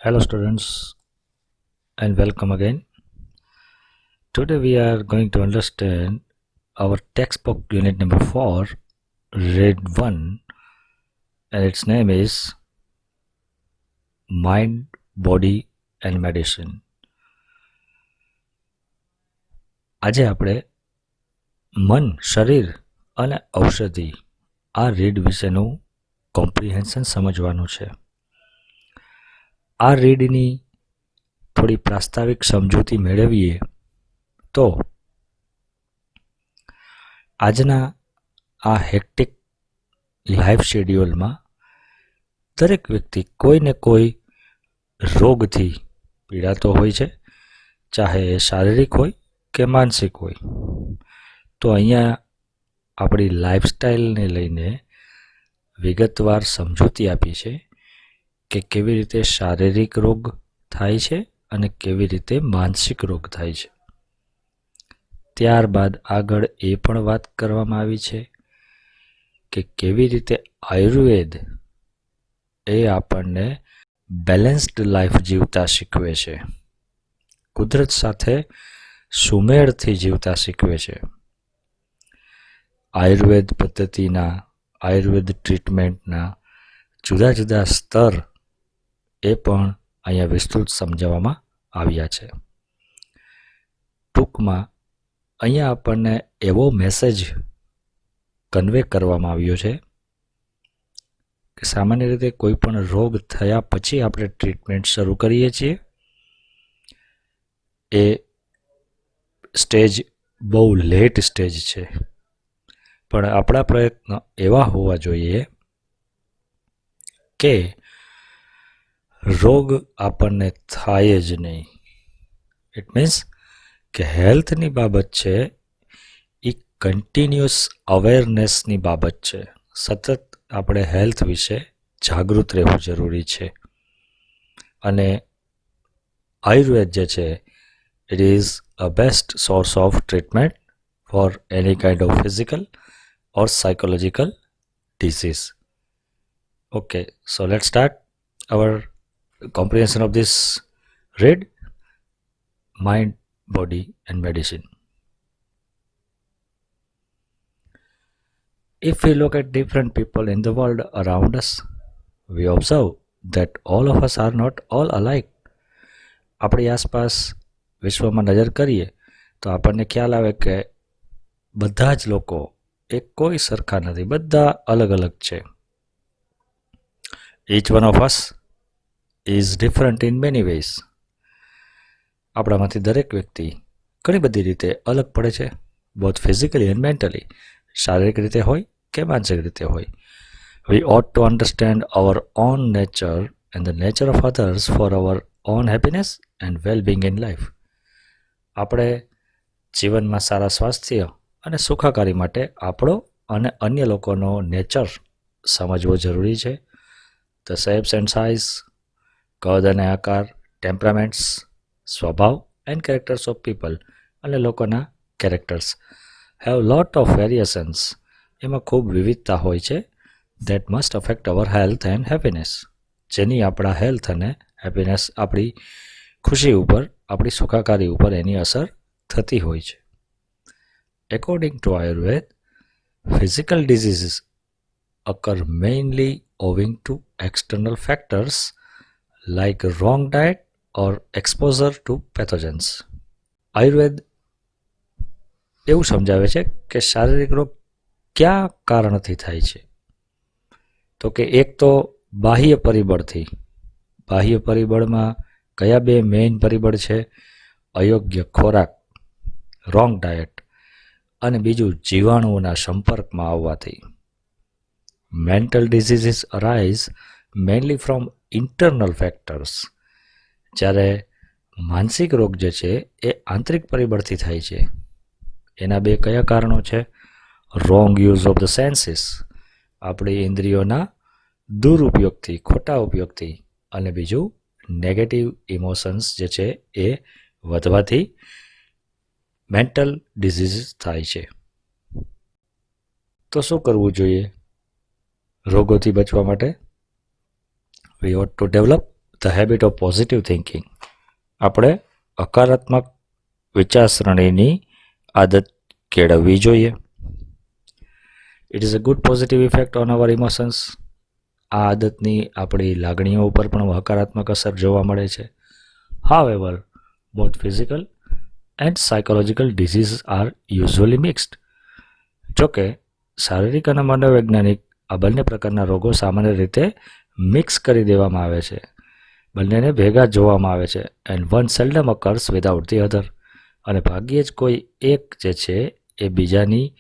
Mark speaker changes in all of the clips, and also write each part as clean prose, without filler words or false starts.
Speaker 1: Hello, students, and welcome again. Today, we are going to understand our textbook unit number 4, Read 1, and its name is Mind, Body, and Medicine. આજે આપણે મન, શરીર અને ઔષધિ આ read વિશેનું comprehension સમજવાનું છે. આ રીડની થોડી પ્રાસ્તાવિક સમજૂતી મેળવીએ તો આજના આ હેક્ટિક લાઈફ શેડ્યુલમાં દરેક વ્યક્તિ કોઈને કોઈ રોગથી પીડાતો હોય છે, ચાહે એ શારીરિક હોય કે માનસિક હોય. તો અહીંયા આપણી લાઈફસ્ટાઈલને લઈને વિગતવાર સમજૂતી આપી છે કે કેવી રીતે શારીરિક રોગ થાય છે અને કેવી રીતે માનસિક રોગ થાય છે. ત્યારબાદ આગળ એ પણ વાત કરવામાં આવી છે કે કેવી રીતે આયુર્વેદ એ આપણને બેલેન્સ્ડ લાઈફ જીવતા શીખવે છે, કુદરત સાથે સુમેળથી જીવતા શીખવે છે. આયુર્વેદ પદ્ધતિના, આયુર્વેદ ટ્રીટમેન્ટના જુદા જુદા સ્તર એ પણ અહીંયા વિસ્તૃત સમજાવવામાં આવ્યા છે. ટૂંકમાં અહીંયા આપણને એવો મેસેજ કન્વે કરવામાં આવ્યો છે કે સામાન્ય રીતે કોઈ પણ રોગ થયા પછી આપણે ટ્રીટમેન્ટ શરૂ કરીએ છીએ. એ સ્ટેજ બહુ લેટ સ્ટેજ છે, પણ આપણા પ્રયત્ન એવા હોવા જોઈએ કે રોગ આપણને થાય જ નહીં. ઇટ મીન્સ કે હેલ્થની બાબત છે એ કન્ટિન્યુઅસ અવેરનેસની બાબત છે. સતત આપણે હેલ્થ વિશે જાગૃત રહેવું જરૂરી છે. અને આયુર્વેદ જે છે it is a best source of treatment for any kind of physical or psychological disease. Okay, so let's start our comprehension of this read, Mind, Body and Medicine. If we look at different people in the world around us, we observe that all of us are not all alike. આપણી આસપાસ વિશ્વમાં નજર કરીએ તો આપણને ખ્યાલ આવે કે બધા જ લોકો એ કોઈ સરખા નથી, બધા અલગ અલગ છે. Each one of us is different in many ways. આપણામાંથી દરેક વ્યક્તિ ઘણી બધી રીતે અલગ પડે છે, both physically and mentally. શારીરિક રીતે હોય કે માનસિક રીતે હોય. We ought to understand our own nature and the nature of others for our own happiness and well-being in life. આપણે જીવનમાં સારા સ્વાસ્થ્ય અને સુખાકારી માટે આપણો અને અન્ય લોકોનો નેચર સમજવો જરૂરી છે. ધ શેપ્સ એન્ડ સાઇઝ, કદ અને આકાર, ટેમ્પરામેન્ટ્સ, સ્વભાવ એન્ડ કેરેક્ટર્સ ઓફ પીપલ અને લોકોના characters have lot of variations. એમાં ખૂબ વિવિધતા હોય છે. That must affect hour health and happiness, જેની આપણા હેલ્થ અને હેપીનેસ, આપણી ખુશી ઉપર, આપણી સુખાકારી ઉપર એની અસર થતી હોય છે. According to Ayurveda, physical diseases occur mainly owing to external factors like wrong diet or exposure to pathogens. Ayurveda એવું સમજાવે છે કે શારીરિક રોગ કયા કારણથી થાય છે. તો કે એક તો બાહ્ય પરિબળથી. બાહ્ય પરિબળમાં કયા બે મેઇન પરિબળ છે? અયોગ્ય ખોરાક, રોંગ ડાયટ, અને બીજું જીવાણુઓના સંપર્કમાં આવવાથી. Mental diseases arise mainly from internal factors. જ્યારે માનસિક રોગ જે છે એ આંતરિક પરિબળથી થાય છે. એના બે કયા કારણો છે? Wrong use of the senses, આપણી ઇન્દ્રિયોના દુરુપયોગથી, ખોટા ઉપયોગથી, અને બીજું નેગેટિવ ઇમોશન્સ જે છે એ વધવાથી મેન્ટલ ડિઝીઝ થાય છે. તો શું કરવું જોઈએ રોગોથી બચવા માટે? We ought to develop the habit of positive thinking. આપણે હકારાત્મક વિચારસરણીની આદત કેળવવી જોઈએ. It is a good positive effect on our emotions. આ આદતની આપણી લાગણીઓ ઉપર પણ હકારાત્મક અસર જોવા મળે છે. However, both physical and psychological disease are usually mixed. જોકે શારીરિક અને મનોવૈજ્ઞાનિક આ બંને પ્રકારના રોગો સામાન્ય રીતે મિક્સ કરી દેવામાં આવે છે. બંનેને ભેગા જોવામાં આવે છે. And one seldom occurs without the other. અને ભાગ્યે જ કોઈ એક જે છે એ બીજાની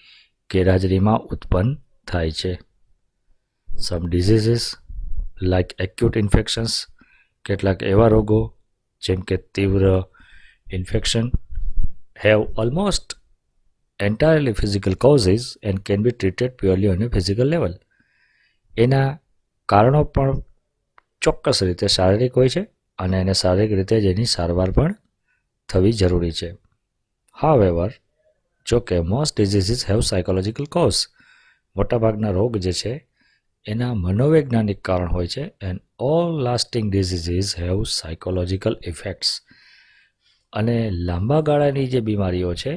Speaker 1: ગેરહાજરીમાં ઉત્પન્ન થાય છે. સમ ડિઝીઝીસ લાઇક એક્યુટ ઇન્ફેક્શન્સ, કેટલાક એવા રોગો જેમ કે તીવ્ર infection have almost entirely physical causes and can be treated purely on a physical level. એના કારણો પણ ચોક્કસ રીતે શારીરિક હોય છે અને એને શારીરિક રીતે જ એની સારવાર પણ થવી જરૂરી છે. હાવેવર, જો કે most diseases have psychological cause. મોટાભાગના રોગ જે છે એના મનોવૈજ્ઞાનિક કારણ હોય છે. And all lasting diseases have psychological effects. અને લાંબા ગાળાની જે બીમારીઓ છે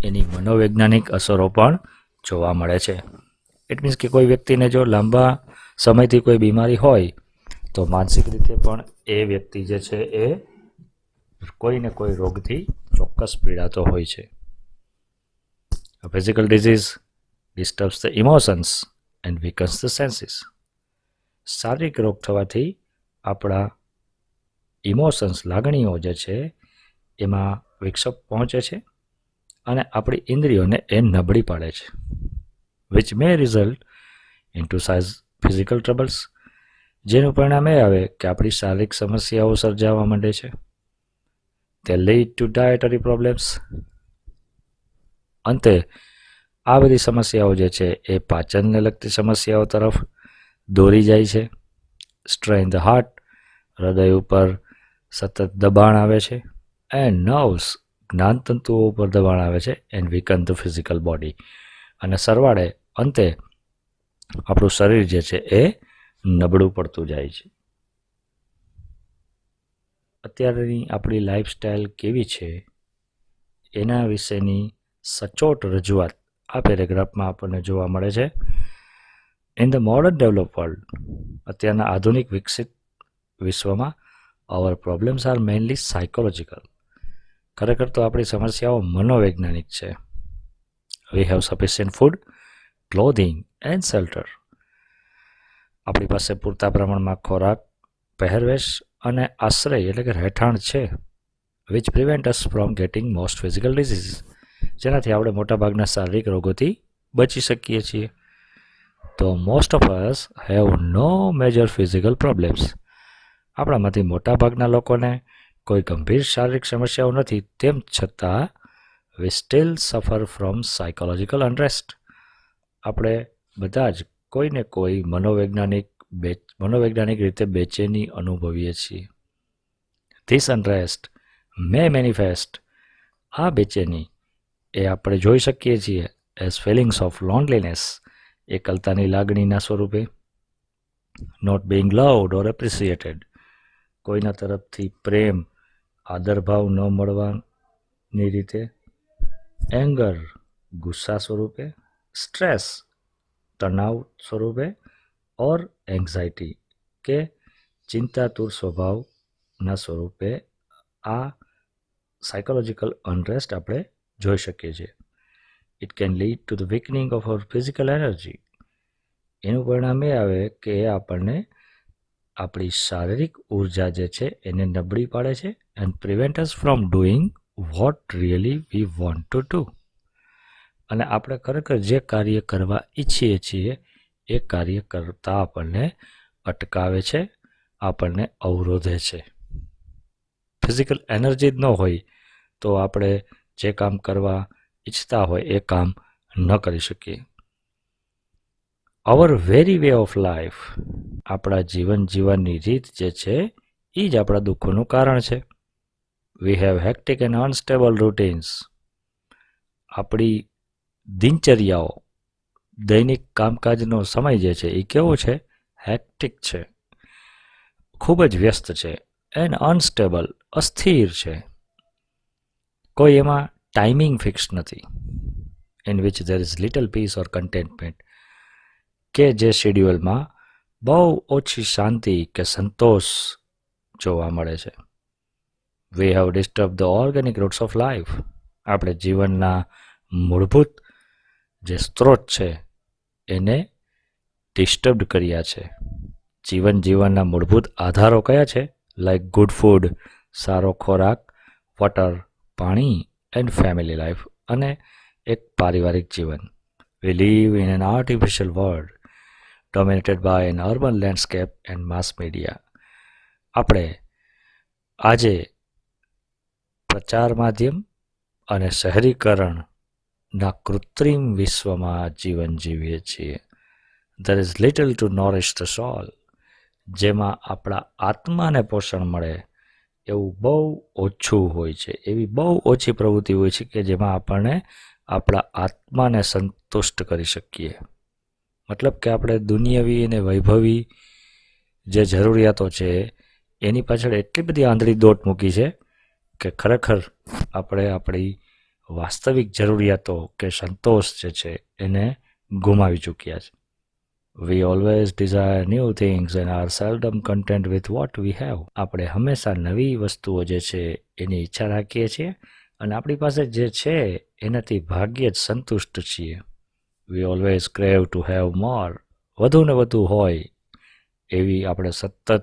Speaker 1: એની મનોવૈજ્ઞાનિક અસરો પણ જોવા મળે છે. ઇટ મીન્સ કે કોઈ વ્યક્તિને જો લાંબા સમયથી કોઈ બીમારી હોય તો માનસિક રીતે પણ એ વ્યક્તિ જે છે એ કોઈને કોઈ રોગથી ચોક્કસ પીડાતો હોય છે. Physical disease disturbs the emotions and weakens the senses. શારીરિક રોગ થવાથી આપણા ઇમોશન્સ, લાગણીઓ જે છે એમાં વિક્ષેપ પહોંચે છે અને આપણી ઇન્દ્રિયોને એ નબળી પાડે છે. Which may result into physical troubles. જેનું પરિણામ એ આવે કે આપણી શારીરિક સમસ્યાઓ સર્જાવા માંડે છે. તે લીડ ટુ ડાયટરી પ્રોબ્લેમ્સ. અંતે આ બધી સમસ્યાઓ જે છે એ પાચનને લગતી સમસ્યાઓ તરફ દોરી જાય છે. Strain the heart. હૃદય ઉપર સતત દબાણ આવે છે. એન્ડ નર્વ્સ, જ્ઞાનતંતુઓ ઉપર દબાણ આવે છે. And વીકન the physical body. અને સરવાળે અંતે આપણું શરીર જે છે એ નબળું પડતું જાય છે. અત્યારની આપણી લાઈફસ્ટાઈલ કેવી છે એના વિશેની સચોટ રજૂઆત આ પેરેગ્રાફમાં આપણને જોવા મળે છે. In the modern develop world, અત્યારના આધુનિક વિકસિત વિશ્વમાં અવર પ્રોબ્લેમ્સ આર મેઇનલી સાયકોલોજીકલ. ખરેખર તો આપણી સમસ્યાઓ મનોવૈજ્ઞાનિક છે. We have sufficient food, clothing and shelter. આપણી પાસે પૂરતા પ્રમાણમાં ખોરાક, પહેરવેશ અને આશ્રય એટલે કે રહેઠાણ છે. Which prevent us from getting most physical disease. જેનાથી આપણે મોટાભાગના શારીરિક રોગોથી બચી શકીએ છીએ. તો most of us have no major physical problems. આપણામાંથી મોટાભાગના લોકોને કોઈ ગંભીર શારીરિક સમસ્યાઓ નથી. તેમ છતાં we still suffer from psychological unrest. આપણે બધા જ કોઈને કોઈ મનોવૈજ્ઞાનિક રીતે બેચેની અનુભવીએ છીએ. This unrest may manifest. આ બેચેની એ આપણે જોઈ શકીએ છીએ એઝ ફિલિંગ્સ ઓફ લોનલીનેસ, એકલતાની લાગણીના સ્વરૂપે. Not being loved or appreciated. કોઈના તરફથી પ્રેમ, આદરભાવ ન મળવાની રીતે. એંગર, ગુસ્સા સ્વરૂપે. સ્ટ્રેસ, તણાવ સ્વરૂપે. ઓર એન્ઝાયટી કે ચિંતાતુર સ્વભાવના સ્વરૂપે આ સાયકોલોજીકલ અનરેસ્ટ આપણે જોઈ શકીએ છીએ. It can lead to the weakening of our physical energy. એનું પરિણામ એ આવે કે આપણને આપણી શારીરિક ઉર્જા જે છે એને નબળી પાડે છે. And prevent us from doing what really we want to do. અને આપણે ખરેખર જે કાર્ય કરવા ઈચ્છીએ છીએ એ કાર્ય કરતા આપણને અટકાવે છે, આપણને અવરોધે છે. ફિઝિકલ એનર્જી જ ન હોય તો આપણે જે કામ કરવા ઈચ્છતા હોય એ કામ ન કરી શકીએ. અવર વેરી વે ઓફ લાઈફ, આપણા જીવન જીવવાની રીત જે છે એ જ આપણા દુઃખોનું કારણ છે. We have hectic and unstable routines. આપણી દિનચર્યાઓ, દૈનિક કામકાજનો સમય જે છે એ કેવો છે? હેક્ટિક છે. ખૂબ જ વ્યસ્ત છે એન્ડ અનસ્ટેબલ, અસ્થિર છે. કોઈ એમાં ટાઈમિંગ ફિક્સ નથી. In which there is little peace or contentment, કે જે શેડ્યુલમાં બહુ ઓછી શાંતિ કે સંતોષ જોવા મળે છે. We have disturb the organic roots of life. આપણે જીવનના મૂળભૂત જે સ્ત્રોત છે એને ડિસ્ટર્બ કર્યા છે. જીવનના મૂળભૂત આધારો કયા છે? લાઈક ગુડ ફૂડ, સારો ખોરાક, વોટર, પાણી એન્ડ ફેમિલી લાઈફ, અને એક પારિવારિક જીવન. We live in an artificial world dominated by an urban landscape and mass media. આપણે આજે પ્રચાર માધ્યમ અને શહેરીકરણના કૃત્રિમ વિશ્વમાં જીવન જીવીએ છીએ. There is little to nourish the soul. જેમાં આપણા આત્માને પોષણ મળે એવું બહુ ઓછું હોય છે. એવી બહુ ઓછી પ્રવૃત્તિ હોય છે કે જેમાં આપણને આપણા આત્માને સંતુષ્ટ કરી શકીએ. મતલબ કે આપણે દુનિયાવી અને વૈભવી જે જરૂરિયાતો છે એની પાછળ એટલી બધી આંધળી દોટ મૂકી છે કે ખરેખર આપણે આપણી વાસ્તવિક જરૂરિયાતો કે સંતોષ જે છે એને ગુમાવી ચૂક્યા છે. We always desire new things and are seldom content with what we have. આપણે હંમેશા નવી વસ્તુઓ જે છે એની ઈચ્છા રાખીએ છીએ અને આપણી પાસે જે છે એનાથી ભાગ્યે જ સંતુષ્ટ છીએ. We always crave to have more. વધુ ને વધુ હોય એવી આપણે સતત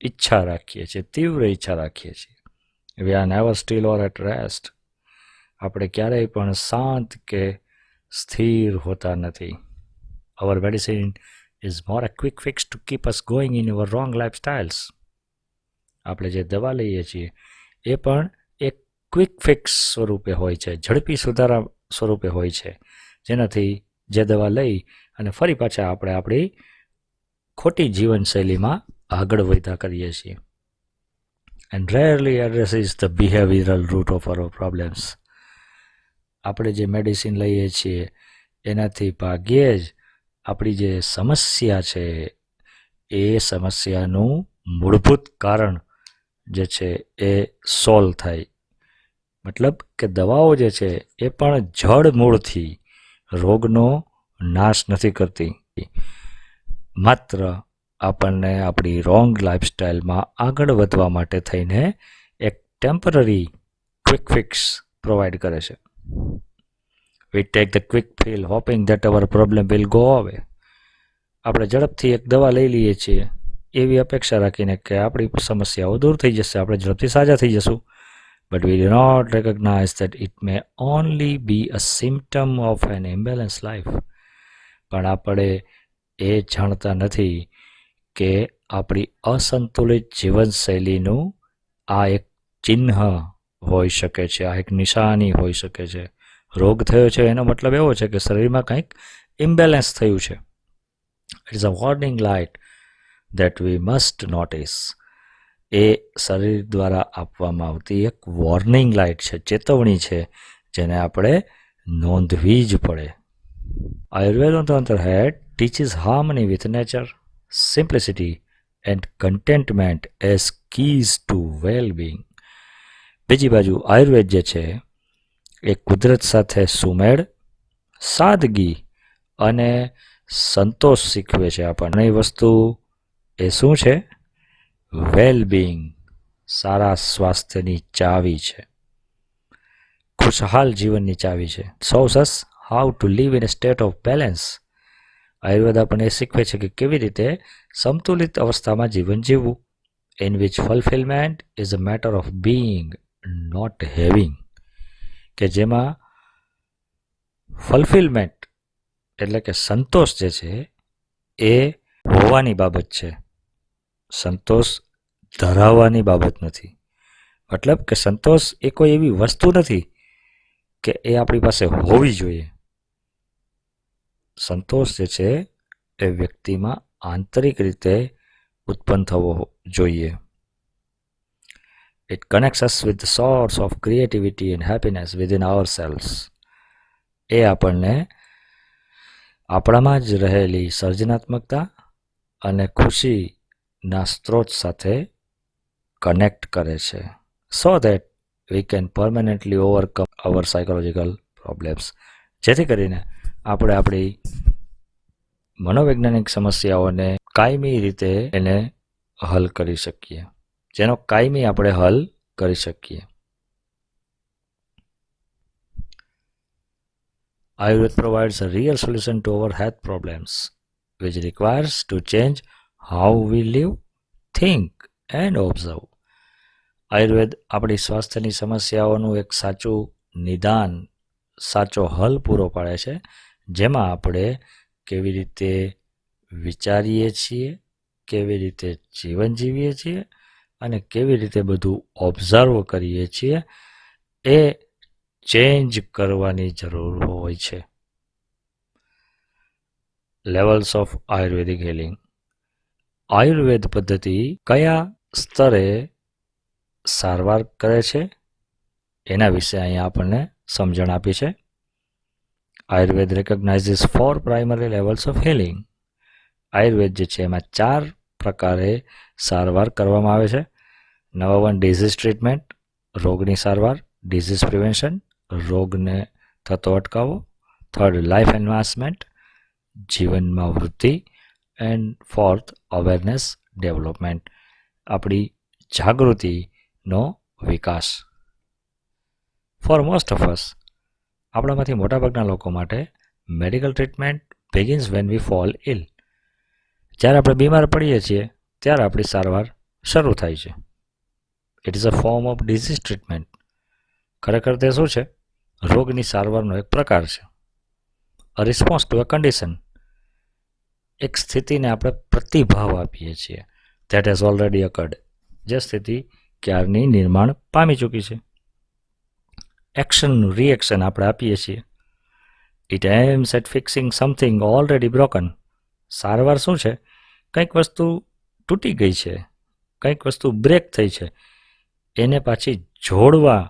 Speaker 1: ઈચ્છા રાખીએ છીએ, તીવ્ર ઈચ્છા રાખીએ છીએ. We are never still or at rest. આપણે ક્યારેય પણ શાંત કે સ્થિર હોતા નથી. Our medicine is more a quick fix to keep us going in our wrong lifestyles. આપણે જે દવા લઈએ છીએ એ પણ એક ક્વિક ફિક્સ સ્વરૂપે હોય છે, ઝડપી સુધારા સ્વરૂપે હોય છે, જેનાથી જે દવા લઈ અને ફરી પાછા આપણે આપણી ખોટી જીવનશૈલીમાં આગળ વધ્યા કરીએ છીએ. And rarely addresses the behavioral root of our problems. આપણે જે મેડિસિન લઈએ છીએ એનાથી ભાગ્યે જ આપણી જે સમસ્યા છે એ સમસ્યાનું મૂળભૂત કારણ જે છે એ સોલ્વ થાય. મતલબ કે દવાઓ જે છે એ પણ જડ મૂળથી રોગનો નાશ નથી કરતી, માત્ર આપણને આપણી રોંગ લાઈફસ્ટાઈલમાં આગળ વધવા માટે થઈને એક ટેમ્પરરી ક્વિક ફિક્સ પ્રોવાઈડ કરે છે. We take the quick pill hoping that our problem will go away. આપણે ઝડપથી એક દવા લઈ લઈએ છીએ એવી અપેક્ષા રાખીને કે આપણી સમસ્યાઓ દૂર થઈ જશે, આપણે ઝડપથી સાજા થઈ જશું. But we do not recognize that it may only be a symptom of an imbalanced life. પણ આપણે એ જાણતા નથી કે આપણી અસંતુલિત જીવનશૈલીનું આ એક ચિહ્ન હોઈ શકે છે, આ એક નિશાની હોઈ શકે છે. રોગ થયો છે એનો મતલબ એવો છે કે શરીરમાં કંઈક ઇમ્બેલેન્સ થયું છે. It is a warning light that we must notice. એ શરીર દ્વારા આપવામાં આવતી એક વોર્નિંગ લાઇટ છે, ચેતવણી છે, જેને આપણે નોંધવી જ પડે. Ayurveda on the other hand teaches harmony with nature, simplicity and contentment as keys to well-being. બીજી બાજુ આયુર્વેદ જે છે એ કુદરત સાથે સુમેળ, સાદગી અને સંતોષ શીખવે છે આપણને. એ વસ્તુ એ શું છે? વેલબિંગ, સારા સ્વાસ્થ્યની ચાવી છે, ખુશહાલ જીવનની ચાવી છે. shows us how to live in a state of balance. Ayurveda આપણને શીખવે છે કે કેવી રીતે સંતુલિત અવસ્થામાં જીવન જીવવું. in which fulfillment is a matter of being, not having. કે જેમાં ફુલફિલમેન્ટ એટલે કે સંતોષ જે છે એ હોવાની બાબત છે, સંતોષ ધરાવવાની બાબત નથી. મતલબ કે સંતોષ એ કોઈ એવી વસ્તુ નથી કે એ આપણી પાસે હોવી જોઈએ. સંતોષ જે છે એ વ્યક્તિમાં આંતરિક રીતે ઉત્પન્ન થવો જોઈએ. It connects us with the source of creativity and happiness within ourselves. એ આપણને આપણામાં જ રહેલી સર્જનાત્મકતા અને ખુશી ના સ્ત્રોત સાથે કનેક્ટ કરે છે, so that we can permanently overcome our psychological problems, જેથી કરીને આપણે આપણી મનોવૈજ્ઞાનિક સમસ્યાઓને કાયમી રીતે એને હલ કરી શકીએ, જેનો કાયમી આપણે હલ કરી શકીએ. Ayurveda provides a real solution to our health problems, which requires to change how we live, think and observe. Ayurveda આપણી સ્વાસ્થ્યની સમસ્યાઓનું એક સાચું નિદાન, સાચો હલ પૂરો પાડે છે, જેમાં આપણે કેવી રીતે વિચારીએ છીએ, કેવી રીતે જીવન જીવીએ છીએ અને કેવી રીતે બધું ઓબ્ઝર્વ કરીએ છીએ એ ચેન્જ કરવાની જરૂર હોય છે. Levels of Ayurvedic healing. Ayurveda પદ્ધતિ કયા સ્તરે સારવાર કરે છે એના વિશે અહીંયા આપણને સમજણ આપી છે. Ayurveda recognises 4 primary levels of healing. Ayurveda જે છે એમાં 4 પ્રકારે સારવાર કરવામાં આવે છે. નંબર 1 ડિઝીઝ ટ્રીટમેન્ટ, રોગની સારવાર, ડિઝીઝ પ્રિવેન્શન, રોગને થતો અટકાવો. 3rd લાઈફ એન્હાન્સમેન્ટ, જીવનમાં વૃદ્ધિ. એન્ડ 4th અવેરનેસ ડેવલપમેન્ટ, આપણી જાગૃતિનો વિકાસ. ફોર મોસ્ટ ઓફ અસ, આપણામાંથી મોટાભાગના લોકો માટે medical treatment begins when we fall ill. જ્યારે આપણે બીમાર પડીએ છીએ ત્યારે આપણી સારવાર શરૂ થાય છે. It is a form of disease treatment. ખરેખર તે શું છે? રોગની સારવારનો એક પ્રકાર છે. અ રિસ્પોન્સ ટુ અ કન્ડિશન. એક સ્થિતિને આપણે પ્રતિભાવ આપીએ છીએ, ધેટ હેઝ ઓલરેડી અકર્ડ, જે સ્થિતિ ક્યારની નિર્માણ પામી ચૂકી છે. એક્શનનું રિએક્શન આપણે આપીએ છીએ. It aims at fixing something already broken. સારવાર શું છે? કંઈક વસ્તુ તૂટી ગઈ છે, કંઈક વસ્તુ બ્રેક થઈ છે, એને પાછી જોડવા,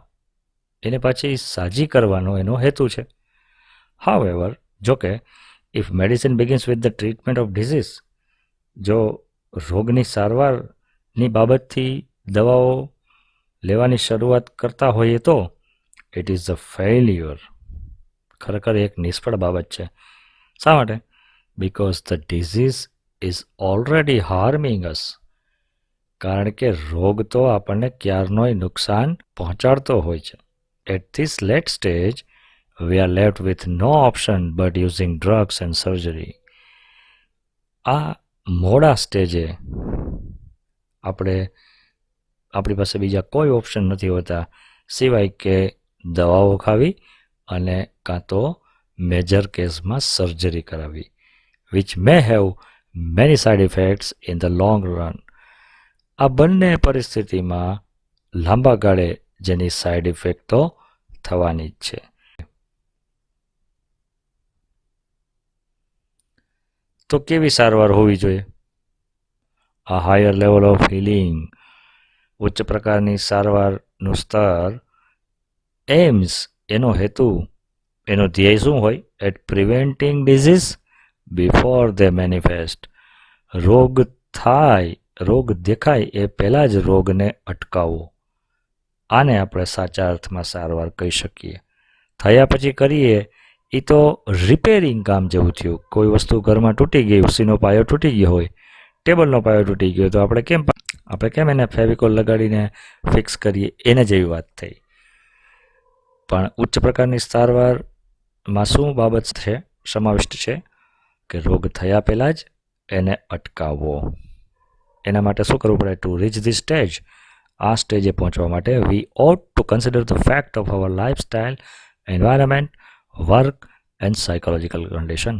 Speaker 1: એને પાછી સાજી કરવાનો એનો હેતુ છે. હાઉએવર, જોકે if medicine begins with the treatment of disease, જો રોગની સારવારની બાબતથી દવાઓ લેવાની શરૂઆત કરતા હોઈએ તો ઇટ ઇઝ અ ફેલ્યુઅર. ખરેખર એક નિષ્ફળ બાબત છે. શા માટે? Because the disease is already harming us. કારણ કે રોગ તો આપણને ક્યારનોય નુકસાન પહોંચાડતો હોય છે. At this late stage we are left with no option but using drugs and surgery. આ મોડા સ્ટેજે આપણી પાસે બીજા કોઈ ઓપ્શન નથી હોતા સિવાય કે દવાઓ ખાવી અને કાં તો મેજર કેસમાં સર્જરી કરાવવી, which may have many side effects in the long run. આ બંને પરિસ્થિતિમાં લાંબા ગાળે જેની સાઇડ ઇફેક્ટ તો થવાની જ છે. તો કેવી સારવાર હોવી જોઈએ? આ હાયર લેવલ ઓફ હિલિંગ, ઉચ્ચ પ્રકારની સારવારનું સ્તર, એમ્સ, એનો હેતુ, એનો ધ્યેય શું હોય? At preventing disease before they manifest. રોગ થાય, રોગ દેખાય એ પહેલાં જ રોગને અટકાવવો. આને આપણે સાચા અર્થમાં સારવાર કહી શકીએ. થયા પછી કરીએ એ તો રિપેરિંગ કામ જેવું થયું. કોઈ વસ્તુ ઘરમાં તૂટી ગઈ, ઉસીનો પાયો તૂટી ગયો હોય, ટેબલનો પાયો તૂટી ગયો, તો આપણે કેમ એને ફેવિકોલ લગાડીને ફિક્સ કરીએ, એને જેવી વાત થઈ. પણ ઉચ્ચ પ્રકારની સારવારમાં શું બાબત છે, સમાવિષ્ટ છે? કે રોગ થયા પહેલાં જ એને અટકાવવો. એના માટે શું કરવું પડે? ટુ રીચ ધીસ સ્ટેજ, આ સ્ટેજે પહોંચવા માટે we ought to consider the fact of our lifestyle, environment, work and psychological condition.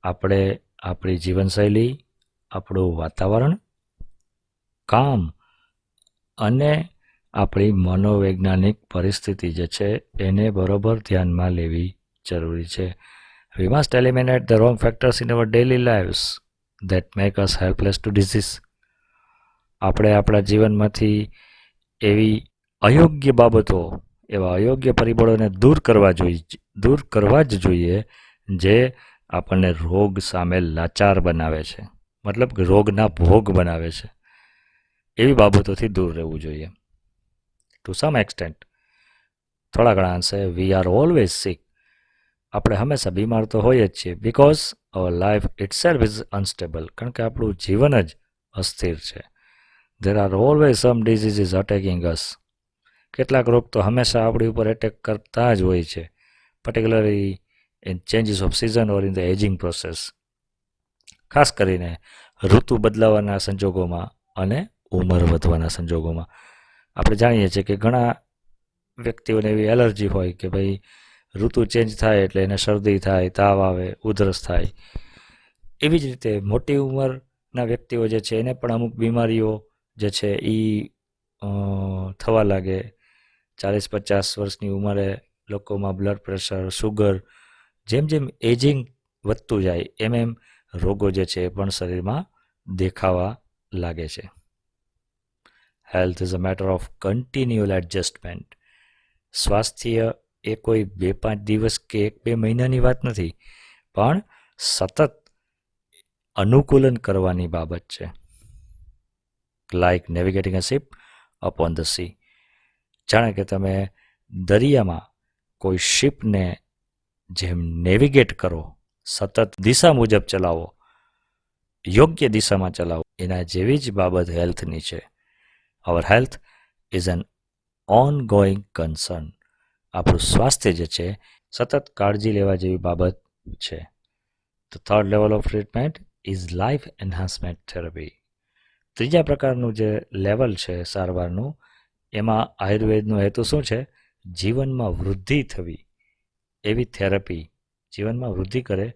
Speaker 1: આપણે આપણી જીવનશૈલી, આપણું વાતાવરણ, કામ અને આપણી મનોવૈજ્ઞાનિક પરિસ્થિતિ જે છે એને બરોબર ધ્યાનમાં લેવી જરૂરી છે. We must eliminate the wrong factors in our daily lives that make us helpless to disease. આપણે આપણા જીવનમાંથી એવી અયોગ્ય બાબતો, એવા અયોગ્ય પરિબળોને દૂર કરવા જ જોઈએ જે આપણને રોગ સામે લાચાર બનાવે છે. મતલબ કે રોગના ભોગ બનાવે છે. એવી બાબતોથી દૂર રહેવું જોઈએ. ટુ સમ એક્સટેન્ટ થોડા ઘણા અંશે વી આર ઓલવેઝ સિક. આપણે હંમેશા બીમાર તો હોઈએ જ છીએ because our life itself is unstable, કારણ કે આપણું જીવન જ અસ્થિર છે. There are always some diseases attacking us. કેટલાક રોગ તો હંમેશા આપણી ઉપર એટેક કરતા જ હોય છે, particularly in changes off season or in the ageing process. ખાસ કરીને ઋતુ બદલાવાના સંજોગોમાં અને ઉંમર વધવાના સંજોગોમાં. આપણે જાણીએ છીએ કે ઘણા વ્યક્તિઓને એવી એલર્જી હોય કે ભાઈ ઋતુ ચેન્જ થાય એટલે એને શરદી થાય, તાવ આવે, ઉધરસ થાય. એવી જ રીતે મોટી ઉંમરના વ્યક્તિઓ જે છે એને પણ અમુક બીમારીઓ જે છે એ થવા લાગે. 40-50 વર્ષની ઉંમરે લોકોમાં બ્લડ પ્રેશર, શુગર, જેમ જેમ એજિંગ વધતું જાય એમ એમ રોગો જે છે એ પણ શરીરમાં દેખાવા લાગે છે. Health is a matter of કન્ટિન્યુઅલ adjustment. સ્વાસ્થ્ય એ કોઈ 2-5 દિવસ કે 1-2 મહિનાની વાત નથી, પણ સતત અનુકૂલન કરવાની બાબત છે. Like navigating a ship upon the sea. જાણે કે તમે દરિયામાં કોઈ શિપને જેમ નેવિગેટ કરો, સતત દિશા મુજબ ચલાવો, યોગ્ય દિશામાં ચલાવો, એના જેવી જ બાબત હેલ્થની છે. અવર health is an on going concern. આપણું સ્વાસ્થ્ય જે છે સતત કાળજી લેવા જેવી બાબત છે. The third level of treatment is life enhancement therapy. ત્રીજા પ્રકારનું જે લેવલ છે સારવારનું, એમાં આયુર્વેદનો હેતુ શું છે? જીવનમાં વૃદ્ધિ થવી એવી થેરપી, જીવનમાં વૃદ્ધિ કરે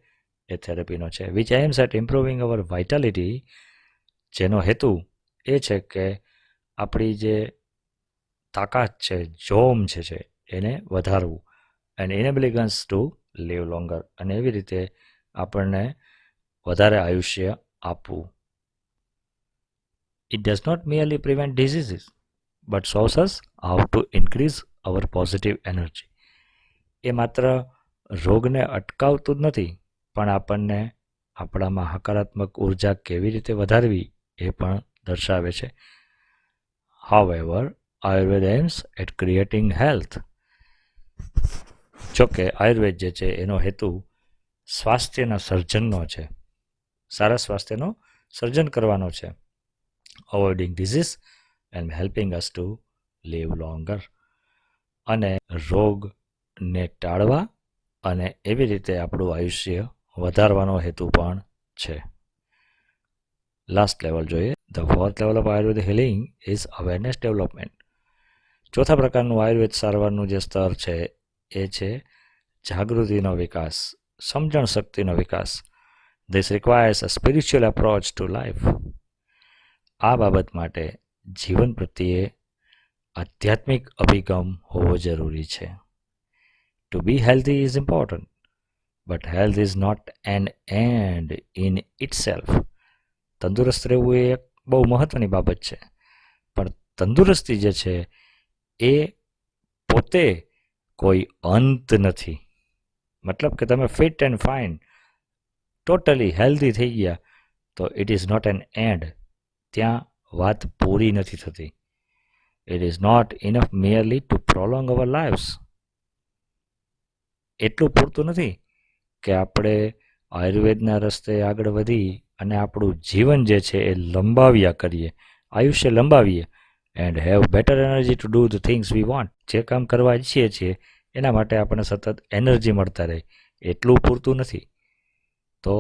Speaker 1: એ થેરપીનો છે. Which aims at improving our vitality. જેનો હેતુ એ છે કે આપણી જે તાકાત છે, જોમ છે એને વધારવું. And enabling us to live longer. અને એવી રીતે આપણને વધારે આયુષ્ય આપવું. It does not merely prevent diseases, but shows us how to increase our positive energy. એ માત્ર રોગને અટકાવતું જ નથી, પણ આપણને આપણામાં હકારાત્મક ઉર્જા કેવી રીતે વધારવી એ પણ દર્શાવે છે. However, Ayurveda aims at creating health. જોકે આયુર્વેદ જે છે એનો હેતુ સ્વાસ્થ્યના સર્જનનો છે, સારા સ્વાસ્થ્યનો સર્જન કરવાનો છે. Avoiding disease and helping us to live longer. અને રોગને ટાળવા અને એવી રીતે આપણું આયુષ્ય વધારવાનો હેતુ પણ છે. લાસ્ટ લેવલ જોઈએ. The fourth level of Ayurveda healing is awareness development. ચોથા પ્રકારનું આયુર્વેદ સારવારનું જે સ્તર છે એ છે જાગૃતિનો વિકાસ, સમજણ શક્તિનો વિકાસ. This requires a spiritual approach to life. આ બાબત માટે જીવન પ્રત્યે આધ્યાત્મિક અભિગમ હોવો જરૂરી છે. To be healthy is important, but health is not an end in itself. તંદુરસ્ત રહેવું એ એક બહુ મહત્વની બાબત છે, પણ તંદુરસ્તી જે છે એ પોતે કોઈ અંત નથી. મતલબ કે તમે fit and fine, totally healthy થઈ ગયા તો it is not an end. ત્યાં વાત પૂરી નથી થતી. It is not enough merely to prolong our lives. એટલું પૂરતું નથી કે આપણે આયુર્વેદના રસ્તે આગળ વધી અને આપણું જીવન જે છે એ લંબાવ્યા કરીએ, આયુષ્ય લંબાવીએ. And have better energy to do the things we want. જે કામ કરવા ઈચ્છીએ છીએ એના માટે આપણને સતત એનર્જી મળતા રહે, એટલું પૂરતું નથી. તો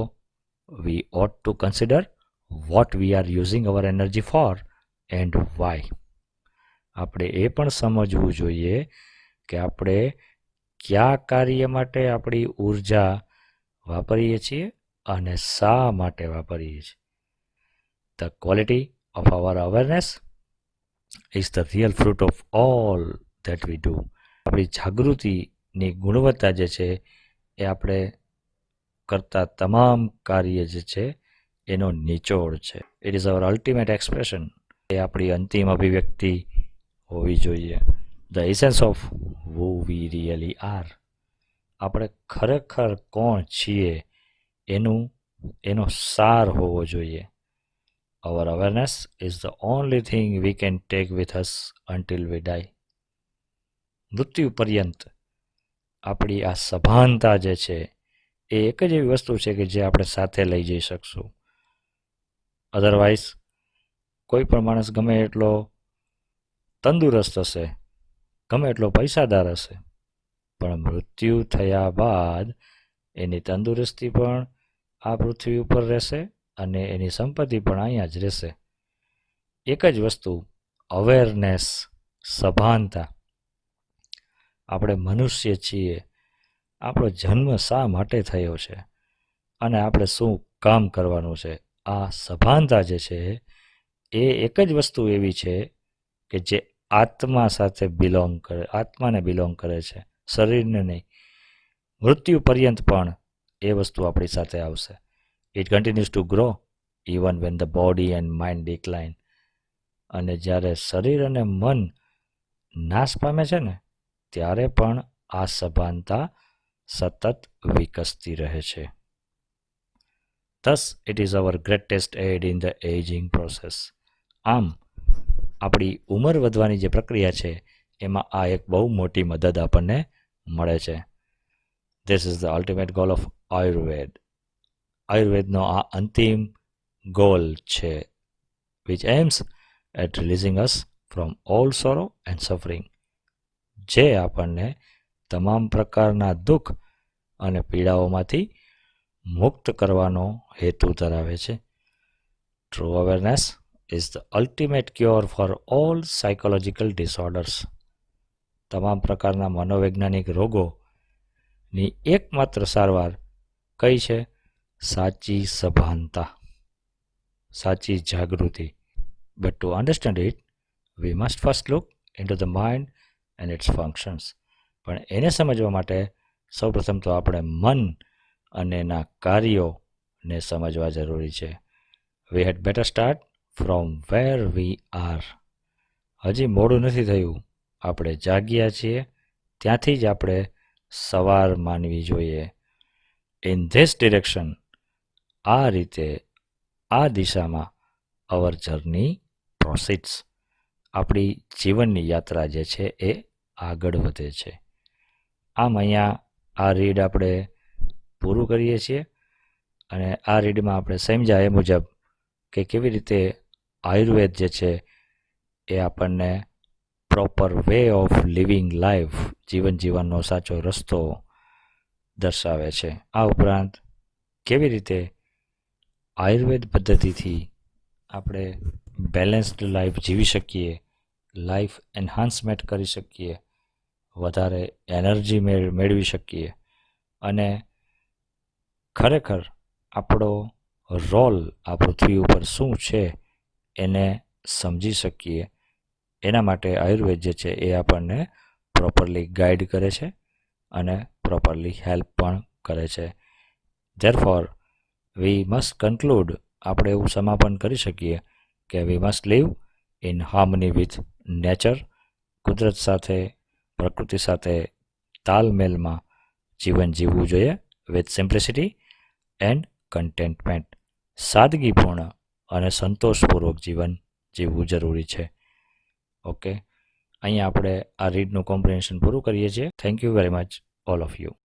Speaker 1: we ought to consider what we are using our energy for and why. આપણે એ પણ સમજવું જોઈએ કે આપણે કયા કાર્ય માટે આપણી ઉર્જા વાપરીએ છીએ અને શા માટે વાપરીએ છીએ. The quality of our awareness is the real fruit of all that we do. આપણી જાગૃતિની ગુણવત્તા જે છે એ આપણે કરતા તમામ કાર્ય જે છે એનો નિચોડ છે. It is our ultimate expression. એ આપણી અંતિમ અભિવ્યક્તિ હોવી જોઈએ. The essence of who we really are. આપણે ખરેખર કોણ છીએ એનો સાર હોવો જોઈએ. Our awareness is the only thing we can take with us until we die. મૃત્યુ પર્યંત આપણી આ સભાનતા જે છે એ એક જ એવી વસ્તુ છે કે જે આપણે સાથે લઈ જઈ શકશું. અધરવાઇઝ કોઈ પણ માણસ ગમે એટલો તંદુરસ્ત હશે, ગમે એટલો પૈસાદાર હશે, પણ મૃત્યુ થયા બાદ એની તંદુરસ્તી પણ આ પૃથ્વી ઉપર રહેશે અને એની સંપત્તિ પણ અહીંયા જ રહેશે. એક જ વસ્તુ અવેરનેસ, સભાનતા. આપણે મનુષ્ય છીએ, આપણો જન્મ શા માટે થયો છે અને આપણે શું કામ કરવાનું છે, આ સભાનતા જે છે એ એક જ વસ્તુ એવી છે કે જે આત્મા સાથે આત્માને બિલોંગ કરે છે, શરીરને નહીં. મૃત્યુ પર્યંત પણ એ વસ્તુ આપણી સાથે આવશે. It continues two grow even when the body and mind decline. અને જ્યારે શરીર અને મન નાશ પામે છે ને ત્યારે પણ આ સભાનતા સતત વિકસતી રહે છે. Thus, it is our greatest aid in the aging process. આમ આપણી ઉંમર વધવાની જે પ્રક્રિયા છે એમાં આ એક બહુ મોટી મદદ આપણને મળે છે. This is the ultimate goal of Ayurveda. આયુર્વેદનો આ અંતિમ ગોલ છે, which aims at releasing us from all sorrow and suffering. જે આપણને તમામ પ્રકારના દુઃખ અને પીડાઓમાંથી મુક્ત કરવાનો હેતુ ધરાવે છે. True awareness is the ultimate cure for all psychological disorders. તમામ પ્રકારના મનોવૈજ્ઞાનિક રોગોની એકમાત્ર સારવાર કઈ છે? સાચી સભાનતા, સાચી જાગૃતિ. But to understand it, we must first look into the mind and its functions. પણ એને સમજવા માટે સૌપ્રથમ તો આપણે મન અને એના કાર્યોને સમજવા જરૂરી છે. We had better start from where we are. હજી મોડું નથી થયું, આપણે જાગ્યા છીએ ત્યાંથી જ આપણે સવાર માનવી જોઈએ. In this direction, આ રીતે, આ દિશામાં our journey proceeds. આપણી જીવનની યાત્રા જે છે એ આગળ વધે છે. આમ અહીંયા આ રીડ આપણે પૂરું કરીએ છીએ અને આ રીડમાં આપણે સમજ્યા એ મુજબ કે કેવી રીતે આયુર્વેદ જે છે એ આપણને proper way of living life, જીવન જીવનનો સાચો રસ્તો દર્શાવે છે. આ ઉપરાંત કેવી રીતે આયુર્વેદ પદ્ધતિથી આપણે બેલેન્સ્ડ લાઈફ જીવી શકીએ, લાઈફ એન્હાન્સમેન્ટ કરી શકીએ, વધારે એનર્જી મેળવી શકીએ અને ખરેખર આપણો રોલ આ પૃથ્વી ઉપર શું છે એને સમજી શકીએ. એના માટે આયુર્વેદ જે છે એ આપણને પ્રોપરલી ગાઈડ કરે છે અને પ્રોપરલી હેલ્પ પણ કરે છે. ધેરફોર વી મસ્ટ કન્ક્લુડ, આપણે એવું સમાપન કરી શકીએ કે we must live in harmony with nature. કુદરત સાથે, પ્રકૃતિ સાથે તાલમેલમાં જીવન જીવવું જોઈએ, વિથ સિમ્પ્લિસિટી એન્ડ કન્ટેન્ટમેન્ટ. સાદગીપૂર્ણ અને સંતોષપૂર્વક જીવન જીવવું જરૂરી છે. ઓકે, અહીંયા આપણે આ રીડનું કોમ્પ્રિહેન્શન પૂરું કરીએ છીએ. Thank you very much all of you.